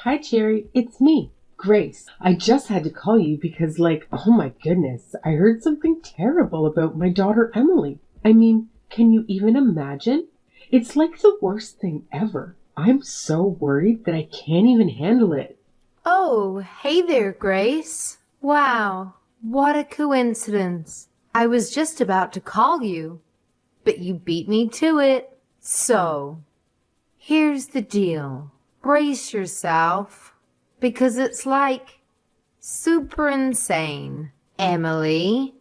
Hi, Cherry. It's me, Grace. I just had to call you because, oh my goodness, I heard something terrible about my daughter Emily. I mean, can you even imagine? It's like the worst thing ever. I'm so worried that I can't even handle it. Oh, hey there, Grace. Wow, what a coincidence. I was just about to call you, but you beat me to it. So, here's the deal. Brace yourself, because it's like super insane. Emily,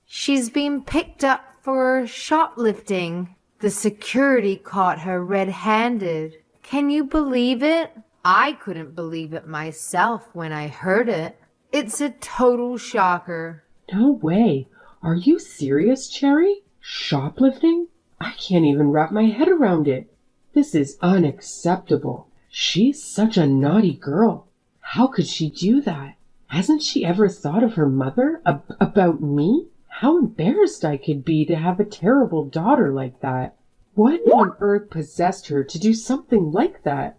she's been picked up for shoplifting. The security caught her red-handed. Can you believe it? I couldn't believe it myself when I heard it. It's a total shocker. No way. Are you serious, Cherry? Shoplifting? I can't even wrap my head around it. This is unacceptable. She's such a naughty girl. How could she do that? Hasn't she ever thought of her mother? About me? How embarrassed I could be to have a terrible daughter like that. What on earth possessed her to do something like that?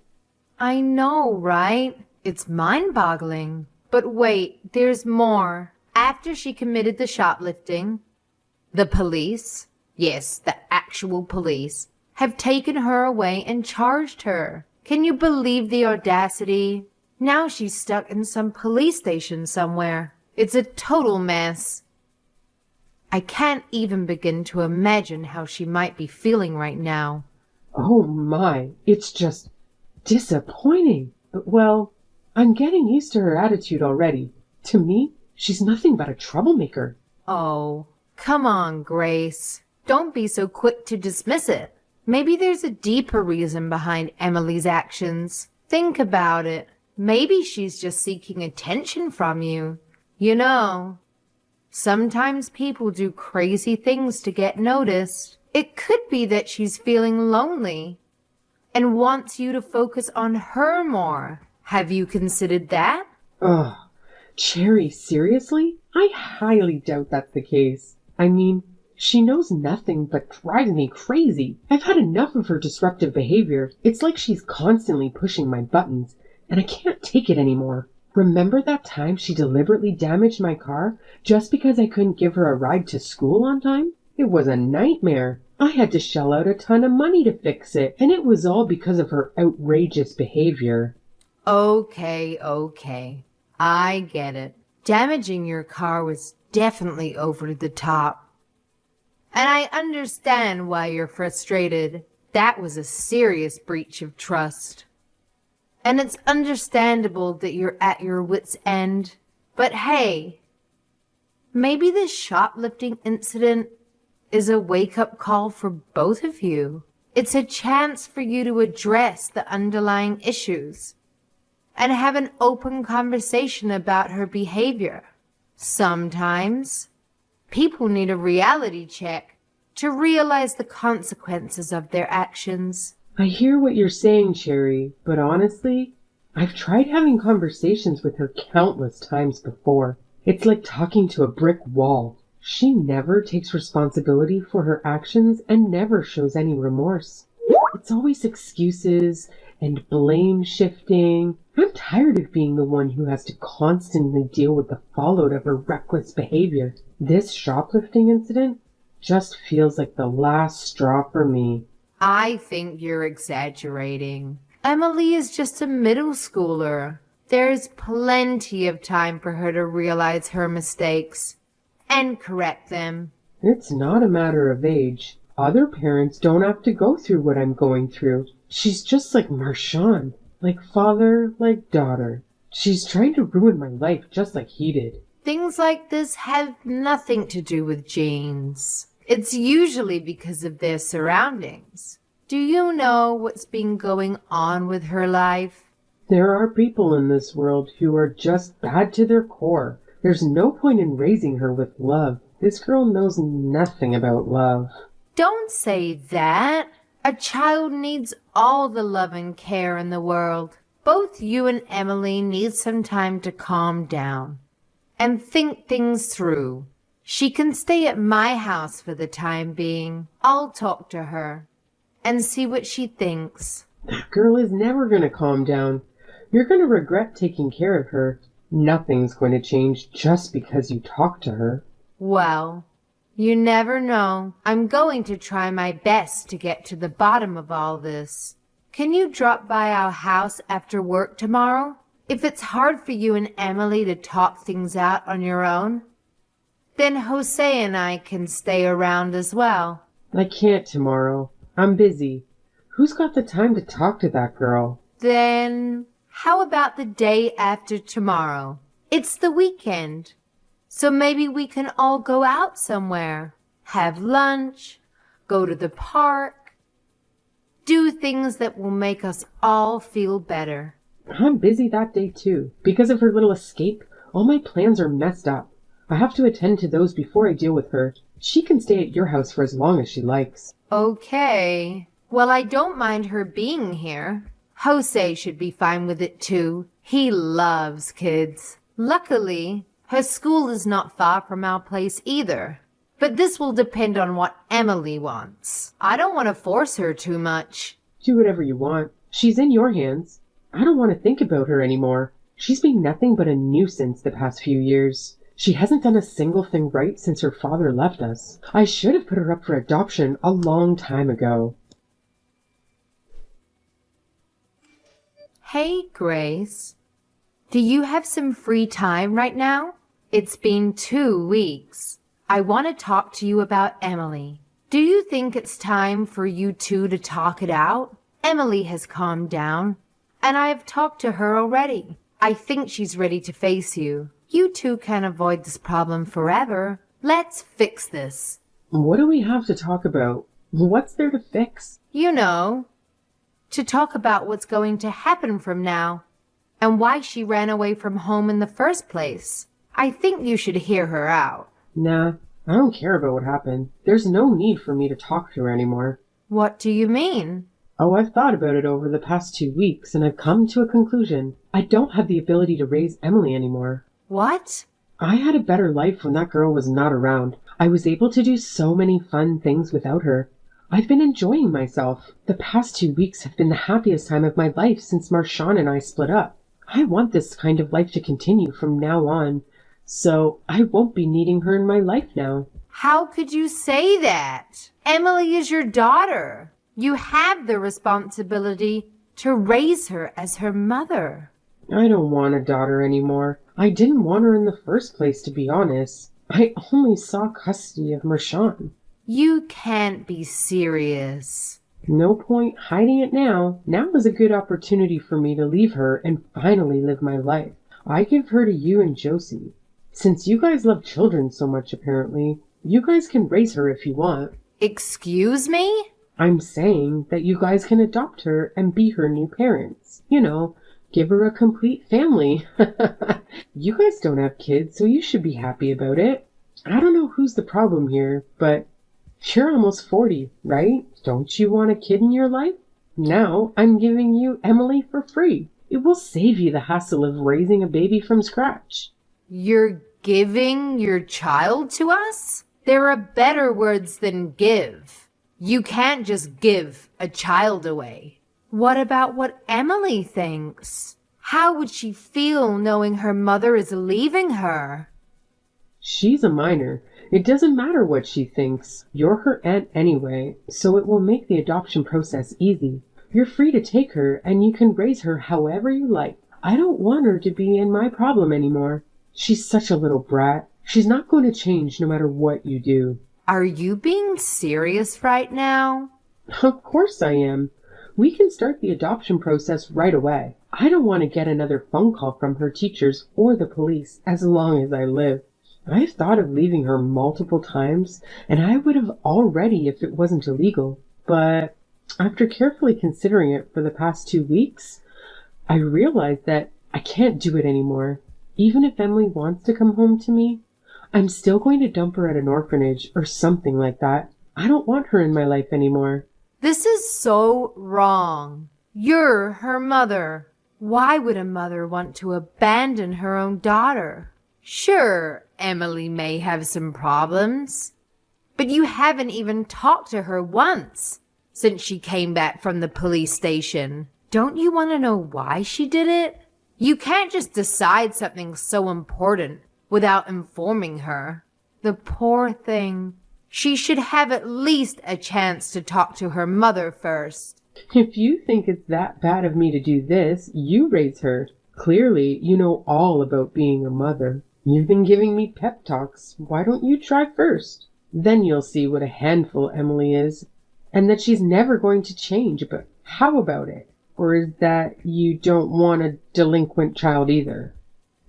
I know, right? It's mind-boggling. But wait, there's more. After she committed the shoplifting, the police, yes, the actual police, have taken her away and charged her. Can you believe the audacity? Now she's stuck in some police station somewhere. It's a total mess. I can't even begin to imagine how she might be feeling right now. Oh my, it's just disappointing. But well, I'm getting used to her attitude already. To me, she's nothing but a troublemaker. Oh, come on, Grace. Don't be so quick to dismiss it. Maybe there's a deeper reason behind Emily's actions. Think about it. Maybe she's just seeking attention from you. You know, sometimes people do crazy things to get noticed. It could be that she's feeling lonely and wants you to focus on her more. Have you considered that? Ugh, Cherry, seriously? I highly doubt that's the case. I mean, she knows nothing but drive me crazy. I've had enough of her disruptive behavior. It's like she's constantly pushing my buttons, and I can't take it anymore. Remember that time she deliberately damaged my car just because I couldn't give her a ride to school on time? It was a nightmare. I had to shell out a ton of money to fix it, and it was all because of her outrageous behavior. Okay. I get it. Damaging your car was definitely over the top. And I understand why you're frustrated. That was a serious breach of trust. And it's understandable that you're at your wit's end. But hey, maybe this shoplifting incident is a wake-up call for both of you. It's a chance for you to address the underlying issues and have an open conversation about her behavior. Sometimes people need a reality check to realize the consequences of their actions. I hear what you're saying, Cherry, but honestly, I've tried having conversations with her countless times before. It's like talking to a brick wall. She never takes responsibility for her actions and never shows any remorse. It's always excuses and blame shifting. I'm tired of being the one who has to constantly deal with the fallout of her reckless behavior. This shoplifting incident just feels like the last straw for me. I think you're exaggerating. Emily is just a middle schooler. There's plenty of time for her to realize her mistakes and correct them. It's not a matter of age. Other parents don't have to go through what I'm going through. She's just like Marchand, like father, like daughter. She's trying to ruin my life just like he did. Things like this have nothing to do with genes. It's usually because of their surroundings. Do you know what's been going on with her life? There are people in this world who are just bad to their core. There's no point in raising her with love. This girl knows nothing about love. Don't say that. A child needs all the love and care in the world. Both you and Emily need some time to calm down and think things through. She can stay at my house for the time being. I'll talk to her and see what she thinks. That girl is never going to calm down. You're going to regret taking care of her. Nothing's going to change just because you talk to her. Well, you never know. I'm going to try my best to get to the bottom of all this. Can you drop by our house after work tomorrow? If it's hard for you and Emily to talk things out on your own, then Jose and I can stay around as well. I can't tomorrow. I'm busy. Who's got the time to talk to that girl? Then how about the day after tomorrow? It's the weekend. So maybe we can all go out somewhere, have lunch, go to the park, do things that will make us all feel better. I'm busy that day too. Because of her little escape, all my plans are messed up. I have to attend to those before I deal with her. She can stay at your house for as long as she likes. Okay. Well, I don't mind her being here. Jose should be fine with it too. He loves kids. Luckily, her school is not far from our place either. But this will depend on what Emily wants. I don't want to force her too much. Do whatever you want. She's in your hands. I don't want to think about her anymore. She's been nothing but a nuisance the past few years. She hasn't done a single thing right since her father left us. I should have put her up for adoption a long time ago. Hey, Grace. Do you have some free time right now? It's been 2 weeks. I want to talk to you about Emily. Do you think it's time for you two to talk it out? Emily has calmed down, and I have talked to her already. I think she's ready to face you. You two can't avoid this problem forever. Let's fix this. What do we have to talk about? What's there to fix? You know, to talk about what's going to happen from now and why she ran away from home in the first place. I think you should hear her out. Nah, I don't care about what happened. There's no need for me to talk to her anymore. What do you mean? Oh, I've thought about it over the past 2 weeks, and I've come to a conclusion. I don't have the ability to raise Emily anymore. What? I had a better life when that girl was not around. I was able to do so many fun things without her. I've been enjoying myself. The past 2 weeks have been the happiest time of my life since Marshawn and I split up. I want this kind of life to continue from now on, so I won't be needing her in my life now. How could you say that? Emily is your daughter. You have the responsibility to raise her as her mother. I don't want a daughter anymore. I didn't want her in the first place, to be honest. I only saw custody of Marshawn. You can't be serious. No point hiding it now. Now is a good opportunity for me to leave her and finally live my life. I give her to you and Josie. Since you guys love children so much, apparently, you guys can raise her if you want. Excuse me? I'm saying that you guys can adopt her and be her new parents. You know, give her a complete family. You guys don't have kids, so you should be happy about it. I don't know who's the problem here, but you're almost 40, right? Don't you want a kid in your life? Now I'm giving you Emily for free. It will save you the hassle of raising a baby from scratch. You're giving your child to us? There are better words than give. You can't just give a child away. What about what Emily thinks? How would she feel knowing her mother is leaving her? She's a minor. It doesn't matter what she thinks. You're her aunt anyway, so it will make the adoption process easy. You're free to take her, and you can raise her however you like. I don't want her to be in my problem anymore. She's such a little brat. She's not going to change no matter what you do. Are you being serious right now? Of course I am. We can start the adoption process right away. I don't want to get another phone call from her teachers or the police as long as I live. I've thought of leaving her multiple times, and I would have already if it wasn't illegal. But after carefully considering it for the past 2 weeks, I realized that I can't do it anymore. Even if Emily wants to come home to me, I'm still going to dump her at an orphanage or something like that. I don't want her in my life anymore. This is so wrong. You're her mother. Why would a mother want to abandon her own daughter? Sure, Emily may have some problems, but you haven't even talked to her once since she came back from the police station. Don't you want to know why she did it? You can't just decide something so important without informing her. The poor thing. She should have at least a chance to talk to her mother first. If you think it's that bad of me to do this, you raise her. Clearly, you know all about being a mother. You've been giving me pep talks. Why don't you try first? Then you'll see what a handful Emily is, and that she's never going to change. But how about it? Or is that you don't want a delinquent child either?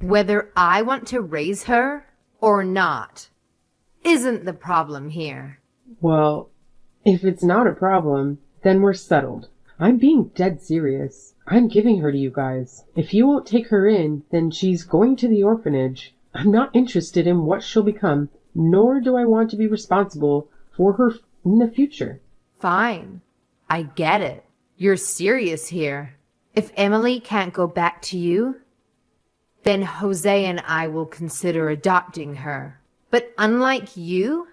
Whether I want to raise her or not isn't the problem here. Well, if it's not a problem, then we're settled. I'm being dead serious. I'm giving her to you guys. If you won't take her in, then she's going to the orphanage. I'm not interested in what she'll become, nor do I want to be responsible for her in the future. Fine. I get it. You're serious here. If Emily can't go back to you, then Jose and I will consider adopting her. But unlike you,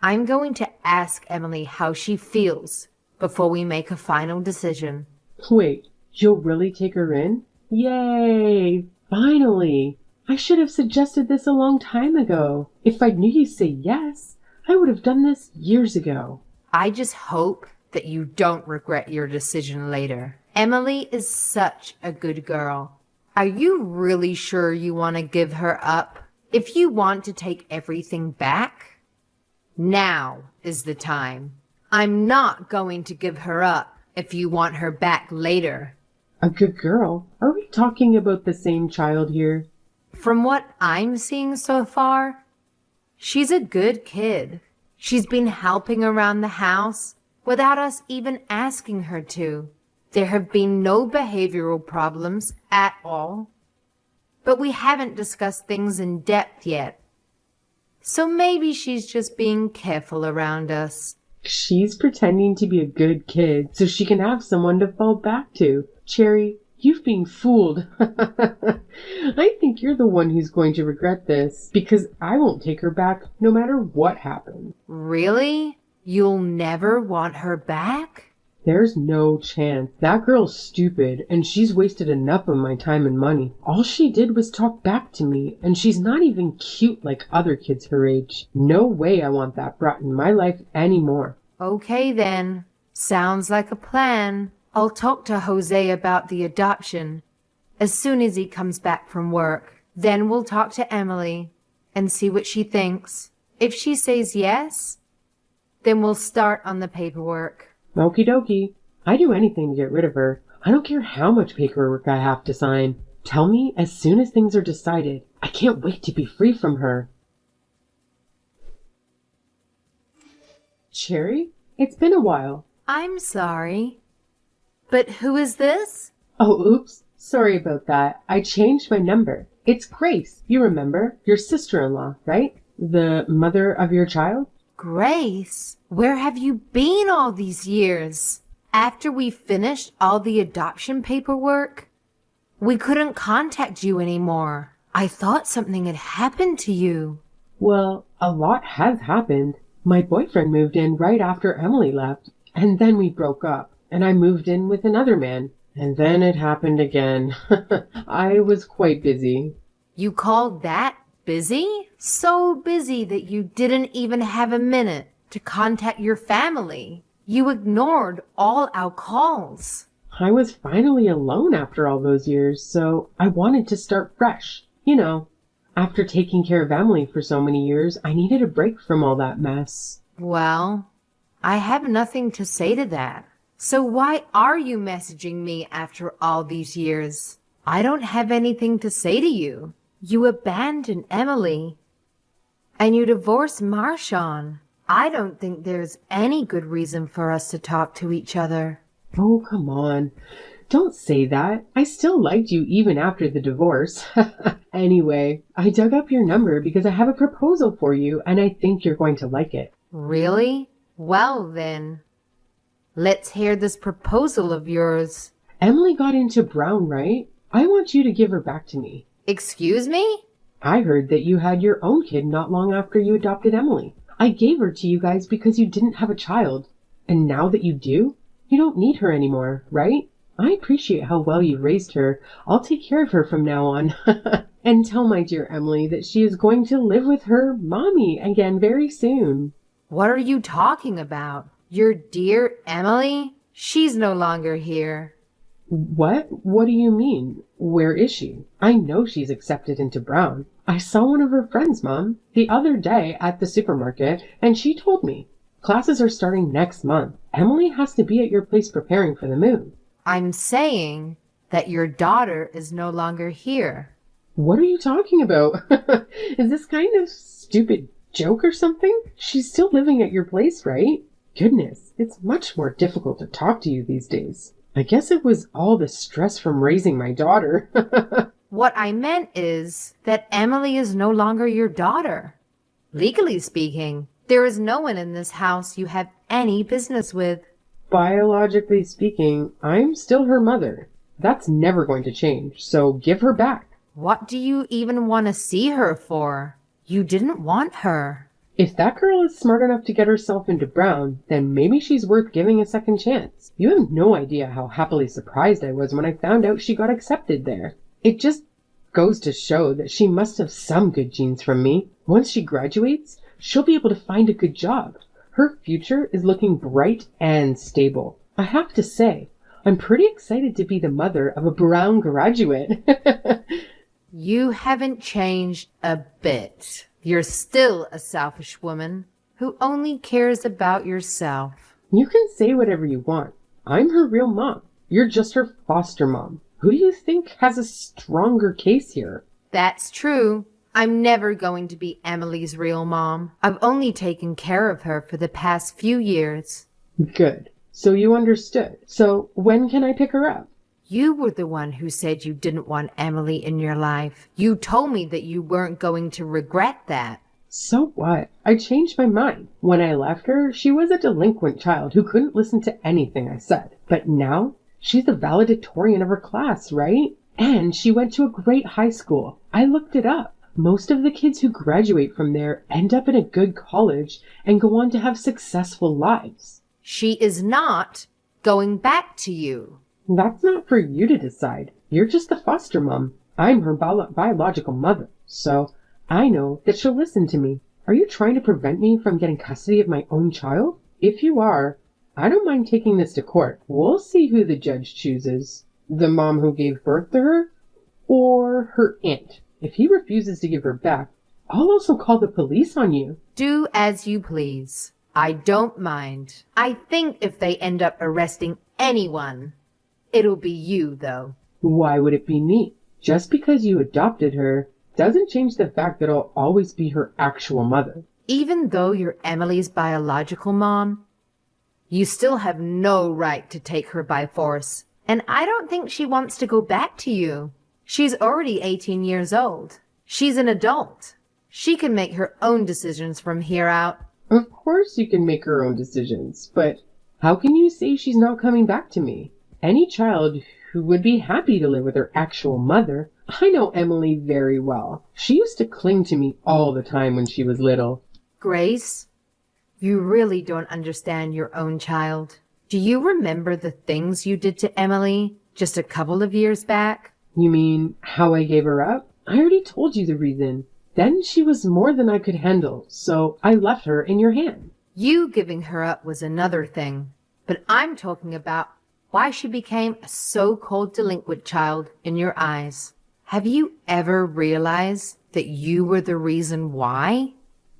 I'm going to ask Emily how she feels before we make a final decision. Wait, you'll really take her in? Yay! Finally! I should have suggested this a long time ago. If I knew you'd say yes, I would have done this years ago. I just hope that you don't regret your decision later. Emily is such a good girl. Are you really sure you want to give her up? If you want to take everything back, now is the time. I'm not going to give her up if you want her back later. A good girl? Are we talking about the same child here? From what I'm seeing so far, she's a good kid. She's been helping around the house without us even asking her to. There have been no behavioral problems at all. But we haven't discussed things in depth yet. So maybe she's just being careful around us. She's pretending to be a good kid so she can have someone to fall back to. Cherry, you've been fooled. I think you're the one who's going to regret this, because I won't take her back no matter what happens. Really? You'll never want her back? There's no chance. That girl's stupid, and she's wasted enough of my time and money. All she did was talk back to me, and she's not even cute like other kids her age. No way I want that brought in my life anymore. Okay then. Sounds like a plan. I'll talk to Jose about the adoption as soon as he comes back from work. Then we'll talk to Emily and see what she thinks. If she says yes, then we'll start on the paperwork. Okie dokie. I'd do anything to get rid of her. I don't care how much paperwork I have to sign. Tell me as soon as things are decided. I can't wait to be free from her. Cherry, it's been a while. I'm sorry. But who is this? Oh, oops. Sorry about that. I changed my number. It's Grace. You remember? Your sister-in-law, right? The mother of your child? Grace, where have you been all these years? After we finished all the adoption paperwork, we couldn't contact you anymore. I thought something had happened to you. Well, a lot has happened. My boyfriend moved in right after Emily left, and then we broke up, and I moved in with another man. And then it happened again. I was quite busy. You called that busy? So busy that you didn't even have a minute to contact your family. You ignored all our calls. I was finally alone after all those years, so I wanted to start fresh. You know, after taking care of Emily for so many years, I needed a break from all that mess. Well, I have nothing to say to that. So why are you messaging me after all these years? I don't have anything to say to you. You abandoned Emily, and you divorced Marshawn. I don't think there's any good reason for us to talk to each other. Oh, come on. Don't say that. I still liked you even after the divorce. Anyway, I dug up your number because I have a proposal for you, and I think you're going to like it. Really? Well, then, let's hear this proposal of yours. Emily got into Brown, right? I want you to give her back to me. Excuse me? I heard that you had your own kid not long after you adopted Emily. I gave her to you guys because you didn't have a child. And now that you do, you don't need her anymore, right? I appreciate how well you raised her. I'll take care of her from now on. And tell my dear Emily that she is going to live with her mommy again very soon. What are you talking about? Your dear Emily? She's no longer here. What? What do you mean? Where is she? I know she's accepted into Brown. I saw one of her friends, Mom, the other day at the supermarket, and she told me. Classes are starting next month. Emily has to be at your place preparing for the move. I'm saying that your daughter is no longer here. What are you talking about? Is this kind of stupid joke or something? She's still living at your place, right? Goodness, it's much more difficult to talk to you these days. I guess it was all the stress from raising my daughter. What I meant is that Emily is no longer your daughter. Legally speaking, there is no one in this house you have any business with. Biologically speaking, I'm still her mother. That's never going to change, so give her back. What do you even want to see her for? You didn't want her. If that girl is smart enough to get herself into Brown, then maybe she's worth giving a second chance. You have no idea how happily surprised I was when I found out she got accepted there. It just goes to show that she must have some good genes from me. Once she graduates, she'll be able to find a good job. Her future is looking bright and stable. I have to say, I'm pretty excited to be the mother of a Brown graduate. You haven't changed a bit. You're still a selfish woman who only cares about yourself. You can say whatever you want. I'm her real mom. You're just her foster mom. Who do you think has a stronger case here? That's true. I'm never going to be Emily's real mom. I've only taken care of her for the past few years. Good. So you understood. So when can I pick her up? You were the one who said you didn't want Emily in your life. You told me that you weren't going to regret that. So what? I changed my mind. When I left her, she was a delinquent child who couldn't listen to anything I said. But now, she's the valedictorian of her class, right? And she went to a great high school. I looked it up. Most of the kids who graduate from there end up in a good college and go on to have successful lives. She is not going back to you. That's not for you to decide. You're just the foster mom. I'm her biological mother, so I know that she'll listen to me. Are you trying to prevent me from getting custody of my own child? If you are, I don't mind taking this to court. We'll see who the judge chooses. The mom who gave birth to her, or her aunt. If he refuses to give her back, I'll also call the police on you. Do as you please. I don't mind. I think if they end up arresting anyone, it'll be you, though. Why would it be me? Just because you adopted her doesn't change the fact that I'll always be her actual mother. Even though you're Emily's biological mom, you still have no right to take her by force. And I don't think she wants to go back to you. She's already 18 years old. She's an adult. She can make her own decisions from here out. Of course you can make her own decisions, but how can you say she's not coming back to me? Any child who would be happy to live with her actual mother. I know Emily very well. She used to cling to me all the time when she was little. Grace, you really don't understand your own child. Do you remember the things you did to Emily just a couple of years back? You mean how I gave her up? I already told you the reason. Then she was more than I could handle, so I left her in your hand. You giving her up was another thing, but I'm talking about why she became a so-called delinquent child in your eyes. Have you ever realized that you were the reason why?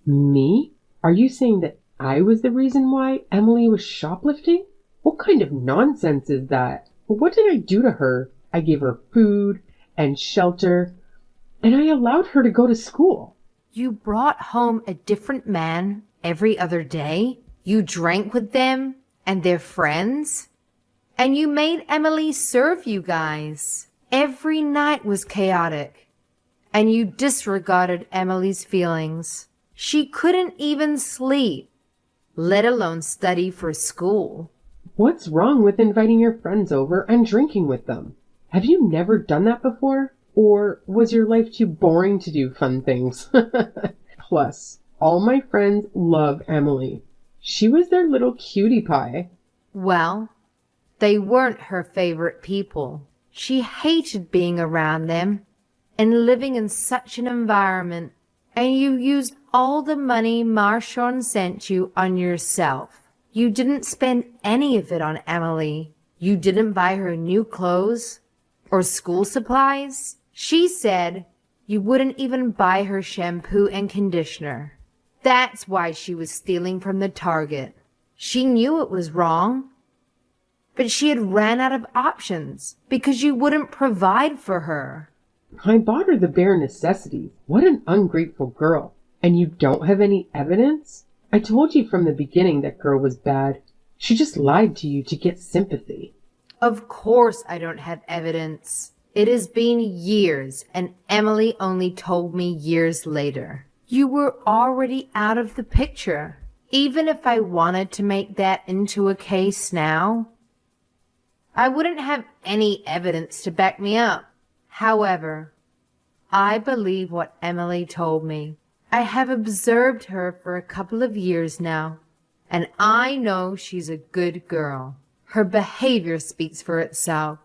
Me? Are you saying that I was the reason why Emily was shoplifting? What kind of nonsense is that? What did I do to her? I gave her food and shelter, and I allowed her to go to school. You brought home a different man every other day? You drank with them and their friends? And you made Emily serve you guys. Every night was chaotic. And you disregarded Emily's feelings. She couldn't even sleep, let alone study for school. What's wrong with inviting your friends over and drinking with them? Have you never done that before? Or was your life too boring to do fun things? Plus, all my friends love Emily. She was their little cutie pie. Well, They weren't her favorite people. She hated being around them and living in such an environment. And you used all the money Marshawn sent you on yourself. You didn't spend any of it on Emily. You didn't buy her new clothes or school supplies. She said you wouldn't even buy her shampoo and conditioner. That's why she was stealing from the Target. She knew it was wrong, but she had ran out of options because you wouldn't provide for her. I bought her the bare necessities. What an ungrateful girl. And you don't have any evidence? I told you from the beginning that girl was bad. She just lied to you to get sympathy. Of course I don't have evidence. It has been years, and Emily only told me years later. You were already out of the picture. Even if I wanted to make that into a case now, I wouldn't have any evidence to back me up. However, I believe what Emily told me. I have observed her for a couple of years now, and I know she's a good girl. Her behavior speaks for itself,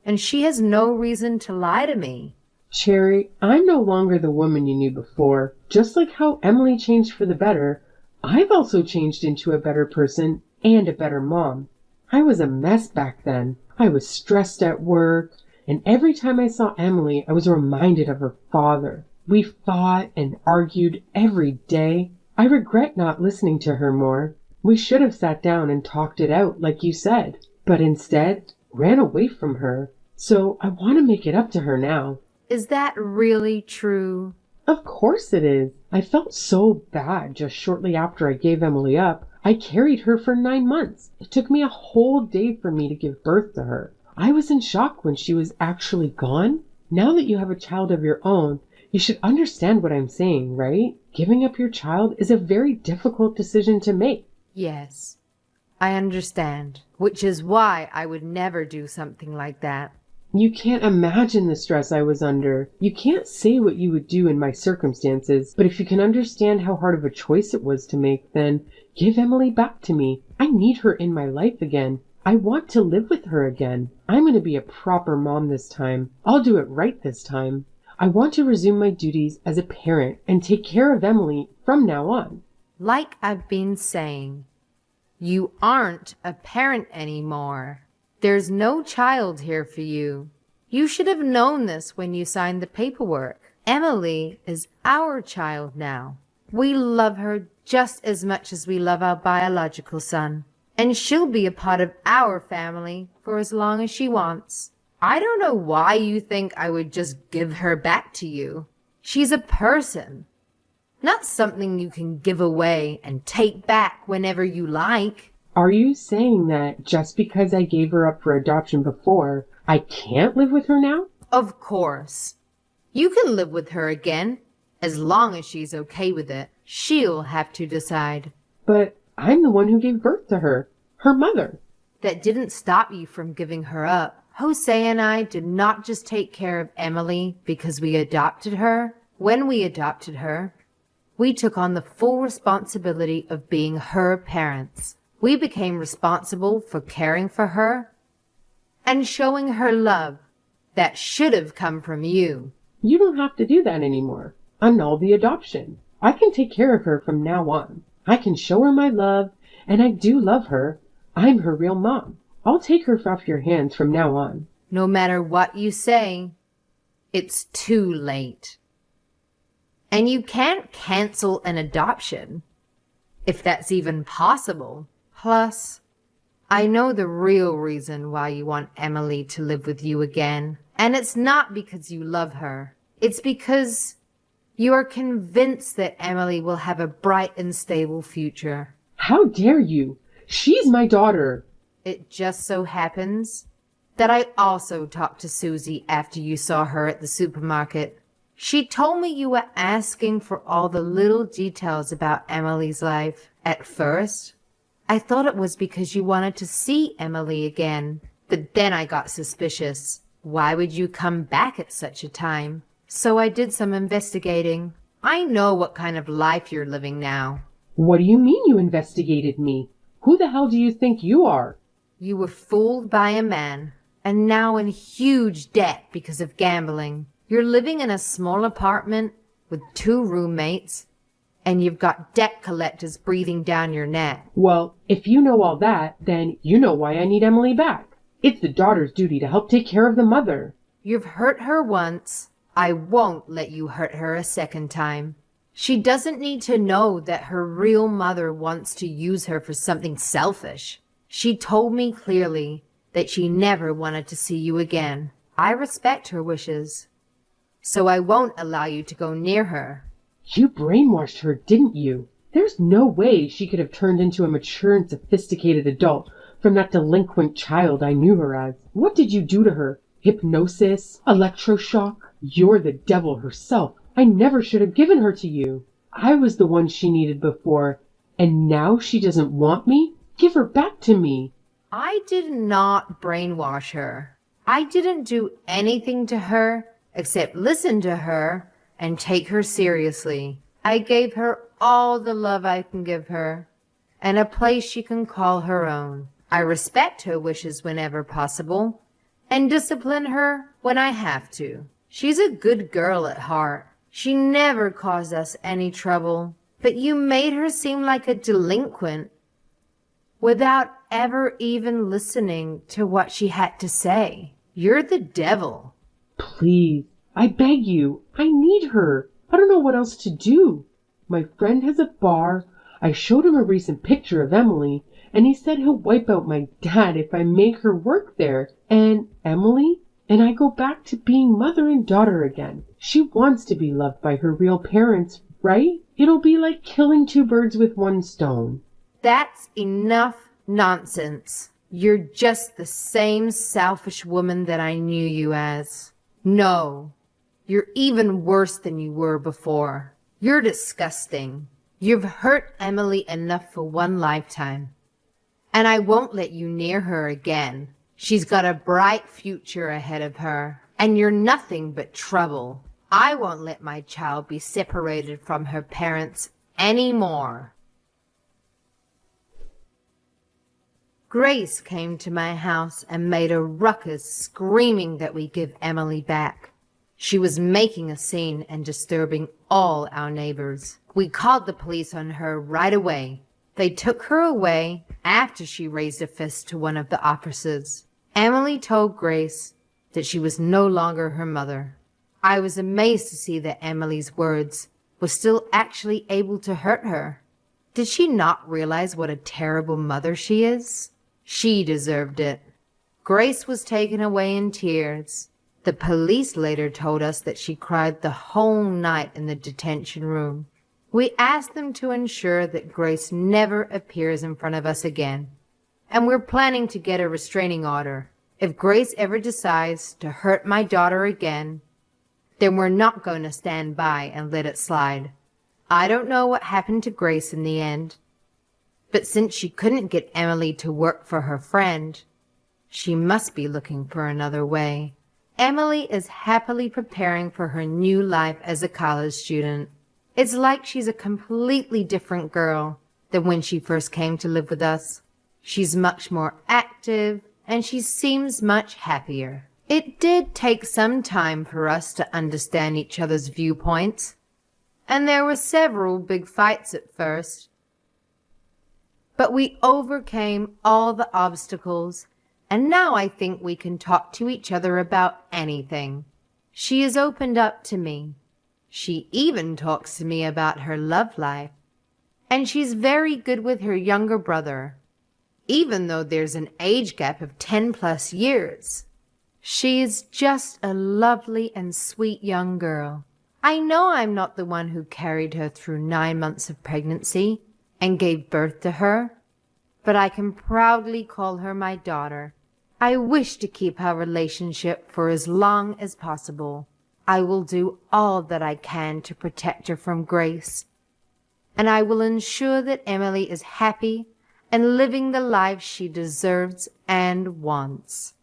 and she has no reason to lie to me. Cherry, I'm no longer the woman you knew before. Just like how Emily changed for the better, I've also changed into a better person and a better mom. I was a mess back then. I was stressed at work, and every time I saw Emily, I was reminded of her father. We fought and argued every day. I regret not listening to her more. We should have sat down and talked it out, like you said, but instead ran away from her. So I want to make it up to her now. Is that really true? Of course it is. I felt so bad just shortly after I gave Emily up. I carried her for 9 months. It took me a whole day for me to give birth to her. I was in shock when she was actually gone. Now that you have a child of your own, you should understand what I'm saying, right? Giving up your child is a very difficult decision to make. Yes, I understand, which is why I would never do something like that. You can't imagine the stress I was under. You can't say what you would do in my circumstances, but if you can understand how hard of a choice it was to make, then give Emily back to me. I need her in my life again. I want to live with her again. I'm going to be a proper mom this time. I'll do it right this time. I want to resume my duties as a parent and take care of Emily from now on. Like I've been saying, you aren't a parent anymore. There's no child here for you. You should have known this when you signed the paperwork. Emily is our child now. We love her just as much as we love our biological son. And she'll be a part of our family for as long as she wants. I don't know why you think I would just give her back to you. She's a person, not something you can give away and take back whenever you like. Are you saying that just because I gave her up for adoption before, I can't live with her now? Of course. You can live with her again, as long as she's okay with it. She'll have to decide. But I'm the one who gave birth to her, her mother. That didn't stop you from giving her up. Jose and I did not just take care of Emily because we adopted her. When we adopted her, we took on the full responsibility of being her parents. We became responsible for caring for her and showing her love that should have come from you. You don't have to do that anymore. Annul the adoption. I can take care of her from now on. I can show her my love, and I do love her. I'm her real mom. I'll take her off your hands from now on. No matter what you say, it's too late. And you can't cancel an adoption, if that's even possible. Plus, I know the real reason why you want Emily to live with you again. And it's not because you love her. It's because you are convinced that Emily will have a bright and stable future. How dare you? She's my daughter. It just so happens that I also talked to Susie after you saw her at the supermarket. She told me you were asking for all the little details about Emily's life. At first, I thought it was because you wanted to see Emily again. But then I got suspicious. Why would you come back at such a time? So I did some investigating. I know what kind of life you're living now. What do you mean you investigated me? Who the hell do you think you are? You were fooled by a man, and now in huge debt because of gambling. You're living in a small apartment with 2 roommates, and you've got debt collectors breathing down your neck. Well, if you know all that, then you know why I need Emily back. It's the daughter's duty to help take care of the mother. You've hurt her once. I won't let you hurt her a second time. She doesn't need to know that her real mother wants to use her for something selfish. She told me clearly that she never wanted to see you again. I respect her wishes, so I won't allow you to go near her. You brainwashed her, didn't you? There's no way she could have turned into a mature and sophisticated adult from that delinquent child I knew her as. What did you do to her? Hypnosis? Electroshock? You're the devil herself. I never should have given her to you. I was the one she needed before, and now she doesn't want me? Give her back to me. I did not brainwash her. I didn't do anything to her except listen to her and take her seriously. I gave her all the love I can give her and a place she can call her own. I respect her wishes whenever possible and discipline her when I have to. She's a good girl at heart. She never caused us any trouble, but you made her seem like a delinquent without ever even listening to what she had to say. You're the devil. Please, I beg you. I need her. I don't know what else to do. My friend has a bar. I showed him a recent picture of Emily, and he said he'll wipe out my dad if I make her work there. And Emily and I go back to being mother and daughter again. She wants to be loved by her real parents, right? It'll be like killing 2 birds with 1 stone. That's enough nonsense. You're just the same selfish woman that I knew you as. No, you're even worse than you were before. You're disgusting. You've hurt Emily enough for 1 lifetime. And I won't let you near her again. She's got a bright future ahead of her, and you're nothing but trouble. I won't let my child be separated from her parents anymore. Grace came to my house and made a ruckus screaming that we give Emily back. She was making a scene and disturbing all our neighbors. We called the police on her right away. They took her away after she raised a fist to one of the officers. Emily told Grace that she was no longer her mother. I was amazed to see that Emily's words were still actually able to hurt her. Did she not realize what a terrible mother she is? She deserved it. Grace was taken away in tears. The police later told us that she cried the whole night in the detention room. We asked them to ensure that Grace never appears in front of us again. And we're planning to get a restraining order. If Grace ever decides to hurt my daughter again, then we're not going to stand by and let it slide. I don't know what happened to Grace in the end, but since she couldn't get Emily to work for her friend, she must be looking for another way. Emily is happily preparing for her new life as a college student. It's like she's a completely different girl than when she first came to live with us. She's much more active, and she seems much happier. It did take some time for us to understand each other's viewpoints, and there were several big fights at first. But we overcame all the obstacles, and now I think we can talk to each other about anything. She has opened up to me. She even talks to me about her love life, and she's very good with her younger brother. Even though there's an age gap of 10+ years. She is just a lovely and sweet young girl. I know I'm not the one who carried her through 9 months of pregnancy and gave birth to her, but I can proudly call her my daughter. I wish to keep our relationship for as long as possible. I will do all that I can to protect her from Grace, and I will ensure that Emily is happy and living the life she deserves and wants.